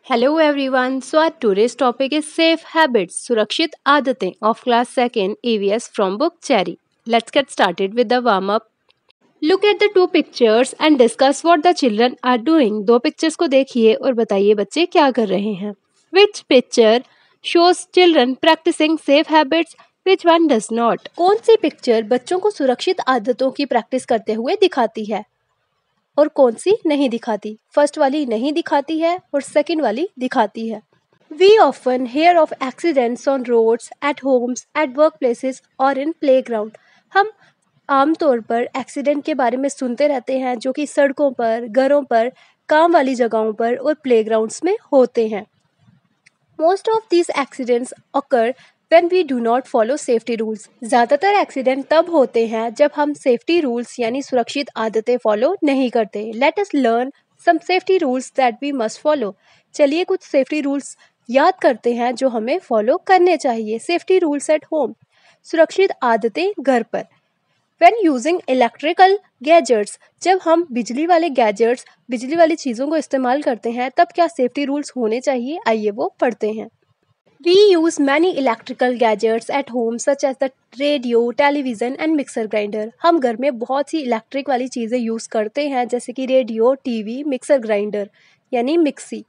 Hello everyone. So our today's topic is safe habits, सुरक्षित आदतें of class 2nd EVS from book Cherry. Let's get started with the warm up. Look at the two pictures and discuss what the children are doing. दो pictures को देखिए और बताइए बच्चे क्या कर रहे हैं. Which picture shows children practicing safe habits? Which one does not? कौन सी पिक्चर बच्चों को सुरक्षित आदतों की प्रैक्टिस करते हुए दिखाती है और कौन सी नहीं दिखाती. फर्स्ट वाली नहीं दिखाती है और सेकंड वाली दिखाती है. We often hear of accidents on roads, at homes, at workplaces or in playground. हम आमतौर पर एक्सीडेंट के बारे में सुनते रहते हैं जो कि सड़कों पर, घरों पर, काम वाली जगहों पर और प्लेग्राउंड्स में होते हैं. Most of these accidents occur when we do not follow safety rules. ज़्यादातर एक्सीडेंट तब होते हैं जब हम सेफ्टी रूल्स यानी सुरक्षित आदतें फॉलो नहीं करते. Let us learn some safety rules that we must follow. चलिए कुछ सेफ्टी रूल्स याद करते हैं जो हमें फॉलो करने चाहिए. Safety rules at home. सुरक्षित आदतें घर पर. When using electrical gadgets, जब हम बिजली वाले गैजेट्स, बिजली वाली चीज़ों को इस्तेमाल करते हैं तब क्या सेफ्टी रूल्स होने चाहिए, आइए वो पढ़ते हैं. We use many electrical gadgets at home such as the radio, television and mixer grinder. हम घर में बहुत सी इलेक्ट्रिक वाली चीज़ें यूज़ करते हैं जैसे कि रेडियो, टीवी, मिक्सर ग्राइंडर यानी mixie.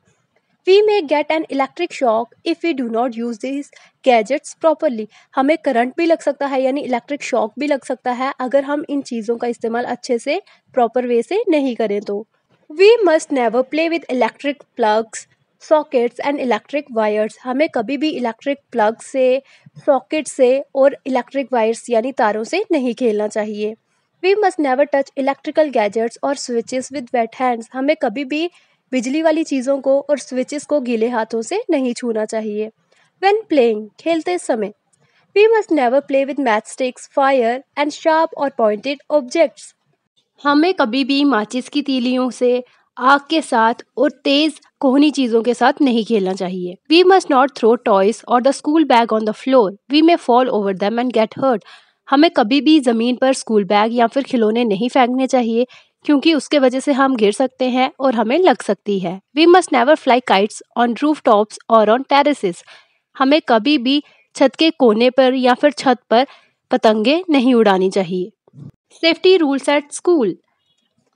We may get an electric shock if we do not use these gadgets properly. हमें करंट भी लग सकता है यानी इलेक्ट्रिक शॉक भी लग सकता है अगर हम इन चीज़ों का इस्तेमाल अच्छे से प्रॉपर वे से नहीं करें तो. We must never play with electric plugs, sockets and electric wires. हमें कभी भी इलेक्ट्रिक प्लग से, सॉकेट से और इलेक्ट्रिक वायर्स यानी तारों से नहीं खेलना चाहिए. We must never touch electrical gadgets और स्विचेस विद वेट हैंड्स. हमें कभी भी बिजली वाली चीज़ों को और स्विचेस को गीले हाथों से नहीं छूना चाहिए. व्हेन प्लेइंग, खेलते समय. We must never play with match sticks, fire and sharp और पॉइंटेड ऑब्जेक्ट्स. हमें कभी भी माचिस की तीलियों से, आग के साथ और तेज कोहनी चीजों के साथ नहीं खेलना चाहिए. We must not throw toys और the school bag on the floor. We may fall over them and get hurt. हमें कभी भी जमीन पर स्कूल बैग या फिर खिलौने नहीं फेंकने चाहिए क्योंकि उसके वजह से हम गिर सकते हैं और हमें लग सकती है. We must never fly kites on roof tops और ऑन टेरेसेस. हमें कभी भी छत के कोने पर या फिर छत पर पतंगे नहीं उड़ानी चाहिए. Safety rules at school.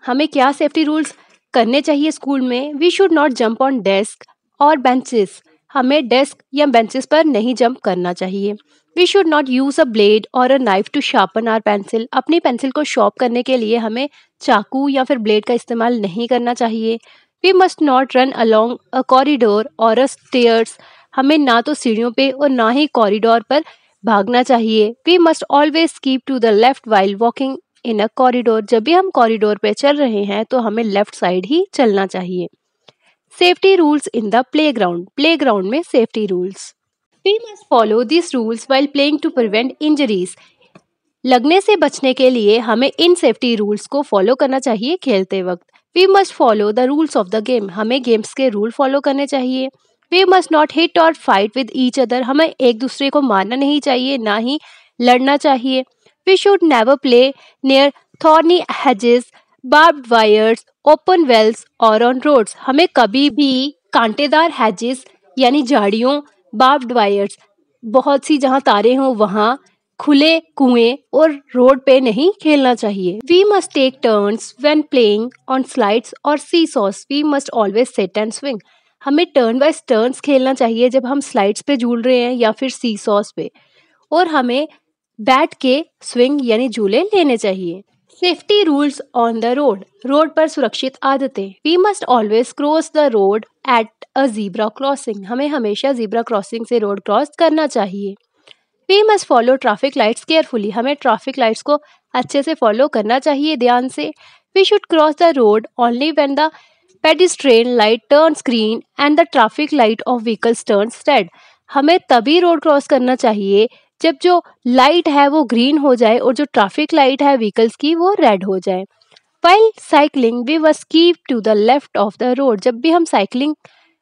हमें क्या सेफ्टी रूल्स करने चाहिए स्कूल में. We should not jump on desk और बेंचेस. हमें डेस्क या बेंचेस पर नहीं जंप करना चाहिए. We should not use a blade और a knife to sharpen our pencil. अपनी पेंसिल को शार्प करने के लिए हमें चाकू या फिर ब्लेड का इस्तेमाल नहीं करना चाहिए. We must not run along a corridor और अ स्टेयर्स. हमें ना तो सीढ़ियों पे और ना ही कॉरिडोर पर भागना चाहिए. We must always keep to the left while walking in a corridor. जब भी हम कॉरिडोर पे चल रहे हैं तो हमें लेफ्ट साइड ही चलना चाहिए. Safety rules in the playground. Playground में safety rules. We must follow this rules while playing to prevent injuries. लगने से बचने के लिए हमें इन सेफ्टी रूल्स को फॉलो करना चाहिए खेलते वक्त. We must follow the rules of the game. हमें गेम्स के रूल फॉलो करने चाहिए. वी मस्ट नॉट हिट और फाइट विद ईच अदर. हमें एक दूसरे को मारना नहीं चाहिए, ना ही लड़ना चाहिए. We should never play near thorny hedges, barbed wires, open wells or on roads. हमें कभी भी कांटेदार hedges यानी झाड़ियों, barbed wires, बहुत सी जहाँ तारे हों वहाँ, खुले कुएं और रोड पे नहीं खेलना चाहिए. We must take turns when playing on slides or seesaws. We must always sit and swing. हमें टर्न बाय टर्न्स खेलना चाहिए जब हम स्लाइड्स पे झूल रहे हैं या फिर सीसॉस पे, और हमें बैठ के स्विंग यानी झूले लेने चाहिए. Safety rules on the road. Road पर सुरक्षित आदतें. We must always cross the road at a zebra crossing. हमें हमेशा जीब्रा क्रॉसिंग से रोड क्रॉस करना चाहिए. We must follow traffic lights carefully. हमें ट्रैफिक लाइट्स को अच्छे से फॉलो करना चाहिए ध्यान से. We should cross the road only when the pedestrian light turns green and the traffic light of vehicles turns red. हमें तभी रोड क्रॉस करना चाहिए जब जो लाइट है वो ग्रीन हो जाए और जो ट्रैफिक लाइट है व्हीकल्स की वो रेड हो जाए. While cycling we must keep to the left of the road. जब भी हम साइकिलिंग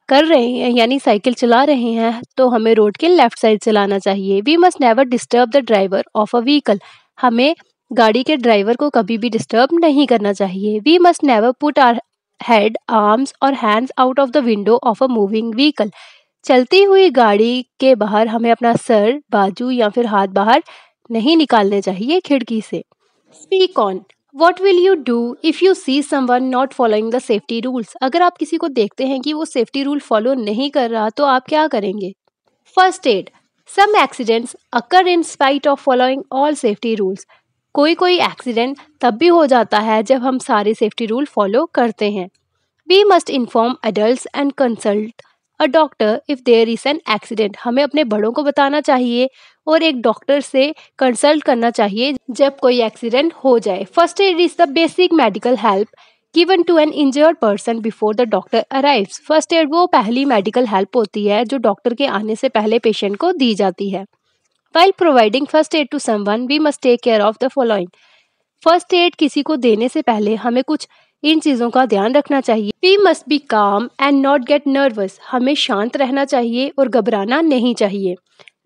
कर रहे हैं यानी साइकिल चला रहे हैं तो हमें रोड के लेफ्ट साइड चलाना चाहिए. We must never disturb the driver of a vehicle. हमें गाड़ी के ड्राइवर को कभी भी डिस्टर्ब नहीं करना चाहिए. We must never put our head, arms और hands out of the window of a moving vehicle. चलती हुई गाड़ी के बाहर हमें अपना सर, बाजू या फिर हाथ बाहर नहीं निकालने चाहिए खिड़की से. Speak on. What will you do if you see someone not following the safety rules? अगर आप किसी को देखते हैं कि वो सेफ्टी रूल फॉलो नहीं कर रहा तो आप क्या करेंगे? First aid. Some accidents occur in spite of following all safety rules. कोई एक्सीडेंट तब भी हो जाता है जब हम सारे सेफ्टी रूल फॉलो करते हैं. We must inform adults and consult a doctor if there is an accident. हमें अपने बड़ों को बताना चाहिए और एक डॉक्टर से कंसल्ट करना चाहिए जब कोई एक्सीडेंट हो जाए. First aid is the basic medical help given to an injured person before the doctor arrives. First aid वो पहली मेडिकल हेल्प होती है जो डॉक्टर के आने से पहले पेशेंट को दी जाती है. While providing first aid to someone, we must take care of the following. First aid किसी को देने से पहले हमें कुछ इन चीज़ों का ध्यान रखना चाहिए. We must be calm and not get nervous. हमें शांत रहना चाहिए और घबराना नहीं चाहिए.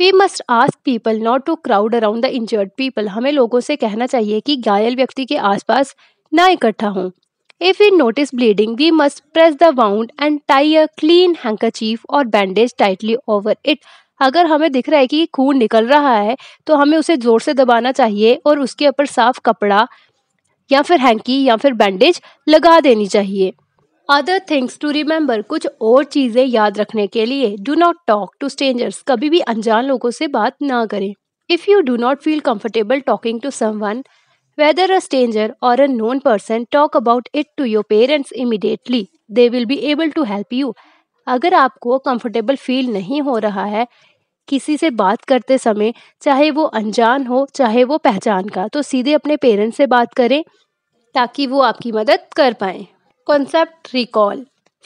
We must ask people not to crowd around the injured people. हमें लोगों से कहना चाहिए कि घायल व्यक्ति के आसपास ना इकट्ठा हों. If we notice bleeding, we must press the wound and tie a clean handkerchief or bandage tightly over it. अगर हमें दिख रहा है कि खून निकल रहा है तो हमें उसे जोर से दबाना चाहिए और उसके ऊपर साफ कपड़ा या फिर हैंकी या फिर बैंडेज लगा देनी चाहिए. Other things to remember. कुछ और चीज़ें याद रखने के लिए. Do not talk to strangers. कभी भी अनजान लोगों से बात ना करें. If you do not feel comfortable talking to someone, whether a stranger or a known person, talk about it to your parents immediately. They will be able to help you. अगर आपको कंफर्टेबल फील नहीं हो रहा है किसी से बात करते समय, चाहे वो अनजान हो चाहे वो पहचान का, तो सीधे अपने पेरेंट्स से बात करें ताकि वो आपकी मदद कर पाएँ. Concept recall.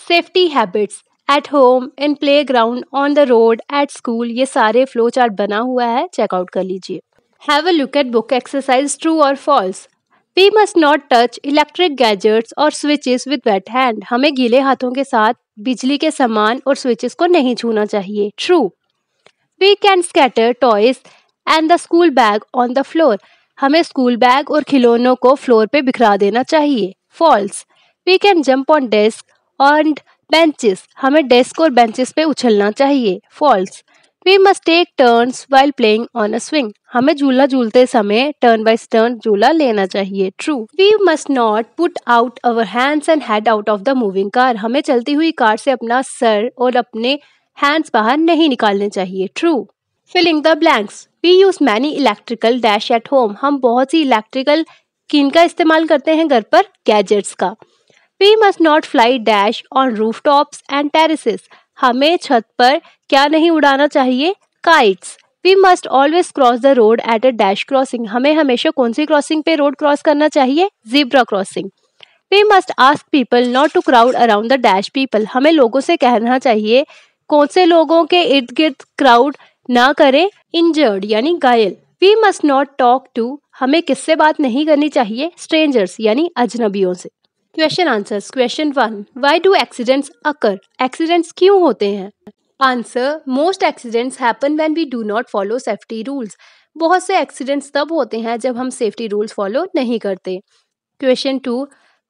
Safety habits at home, in play ground, on the road, at school. ये सारे फ्लो चार्ट बना हुआ है, चेकआउट कर लीजिए. Have a look at book exercise. True और false. We must not touch electric gadgets और switches with wet hand. हमें गीले हाथों के साथ बिजली के सामान और स्विचेस को नहीं छूना चाहिए. True. We can scatter toys and the school bag on the floor. हमें स्कूल बैग और खिलौनों को फ्लोर पे बिखरा देना चाहिए. False. We can jump on desk और बेंचेस. हमें डेस्क और बेंचेस पे उछलना चाहिए. False. We must take turns while playing on a swing. हमें झूला झूलते समय टर्न बाय टर्न झूला लेना चाहिए. True. We must not put out our hands and head out of the moving car. हमें चलती हुई कार से अपना सर और अपने हैंड्स बाहर नहीं निकालने चाहिए. True. Filling the blanks. We use many electrical dash at home. हम बहुत सी इलेक्ट्रिकल किनका इस्तेमाल करते हैं घर पर? गैजेट्स का. We must not fly dash on roof tops and terraces. हमें छत पर क्या नहीं उड़ाना चाहिए? Kites. We must always cross the road at a dash crossing. हमें हमेशा कौन सी क्रॉसिंग पे रोड क्रॉस करना चाहिए? Zebra crossing. We must ask people not to crowd around the dash people. हमें लोगों से कहना चाहिए कौन से लोगों के इर्द गिर्द क्राउड ना करें? इंजर्ड यानी घायल. We must not talk to. हमें किससे बात नहीं करनी चाहिए? स्ट्रेंजर्स यानी अजनबियों से. Question answers. Question 1. Why do accidents occur? Accidents क्यों होते हैं? Answer. Most accidents happen when we do not follow safety rules. बहुत से एक्सीडेंट्स तब होते हैं जब हम सेफ्टी रूल्स फॉलो नहीं करते. Question 2.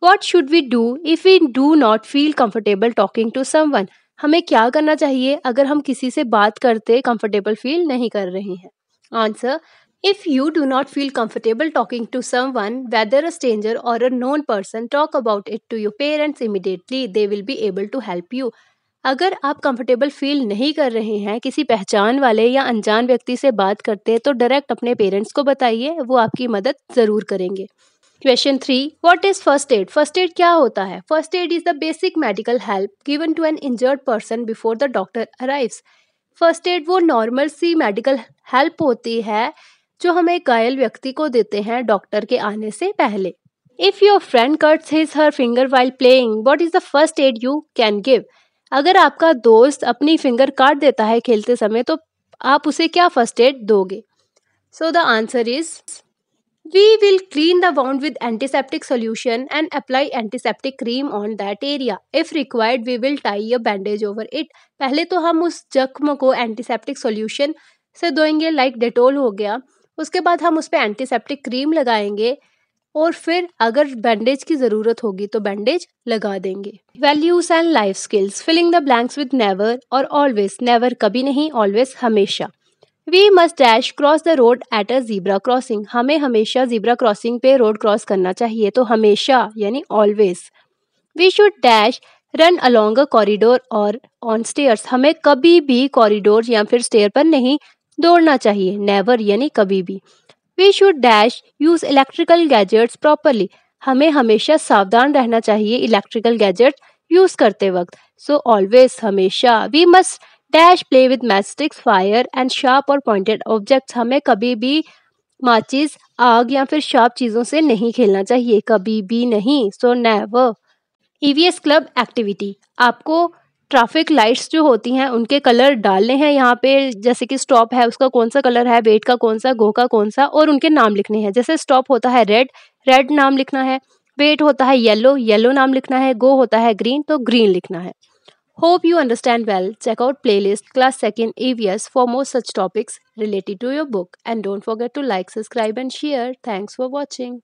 What should we do if we do not feel comfortable talking to someone? हमें क्या करना चाहिए अगर हम किसी से बात करते कंफर्टेबल फील नहीं कर रहे हैं? Answer. If you do not feel comfortable talking to someone, whether a stranger or a known person, talk about it to your parents immediately. They will be able to help you. अगर आप comfortable feel नहीं कर रहे हैं किसी पहचान वाले या अनजान व्यक्ति से बात करते तो डायरेक्ट अपने पेरेंट्स को बताइए, वो आपकी मदद ज़रूर करेंगे. Question 3. What is first aid? First aid क्या होता है? First aid is the basic medical help given to an injured person before the doctor arrives. First aid वो नॉर्मल सी मेडिकल हेल्प होती है जो हम एक घायल व्यक्ति को देते हैं डॉक्टर के आने से पहले. If your friend cuts his her finger while playing, what is the first aid you can give? अगर आपका दोस्त अपनी फिंगर काट देता है खेलते समय तो आप उसे क्या फर्स्ट एड दोगे? So the answer is we will clean the wound with antiseptic solution and apply antiseptic cream on that area. If required we will tie a bandage over it. पहले तो हम उस जख्म को एंटीसेप्टिक सोल्यूशन से धोएंगे, like Dettol हो गया. उसके बाद हम उस पर एंटीसेप्टिक क्रीम लगाएंगे और फिर अगर बैंडेज की ज़रूरत होगी तो बैंडेज लगा देंगे। Values and life skills, filling the blanks with never और ऑलवेज। नेवर कभी नहीं, ऑलवेज हमेशा। We must dash cross the road at a zebra crossing, हमें हमेशा जीब्रा क्रॉसिंग पे रोड क्रॉस करना चाहिए, तो हमेशा यानी always. We should dash run along a corridor और ऑन स्टेयर्स, हमें कभी भी कॉरिडोर या फिर स्टेयर पर नहीं दौड़ना चाहिए, नेवर यानी कभी भी। We should dash use electrical gadgets properly, हमें हमेशा सावधान रहना चाहिए इलेक्ट्रिकल गैजेट यूज करते वक्त, सो ऑलवेज हमेशा। We must dash play with matchsticks fire and sharp और पॉइंटेड ऑब्जेक्ट्स, हमें कभी भी माचिस, आग या फिर शार्प चीजों से नहीं खेलना चाहिए, कभी भी नहीं, so never. EVS club activity, आपको ट्रैफिक लाइट्स जो होती हैं उनके कलर डालने हैं यहाँ पे, जैसे कि स्टॉप है उसका कौन सा कलर है, वेट का कौन सा, गो का कौन सा, और उनके नाम लिखने हैं। जैसे स्टॉप होता है रेड, रेड नाम लिखना है। वेट होता है येलो, येलो नाम लिखना है। गो होता है ग्रीन, तो ग्रीन लिखना है। Hope you understand well. Check out playlist class 2nd EVS for more such topics related to your book. And don't forget to like, subscribe and share. Thanks for watching.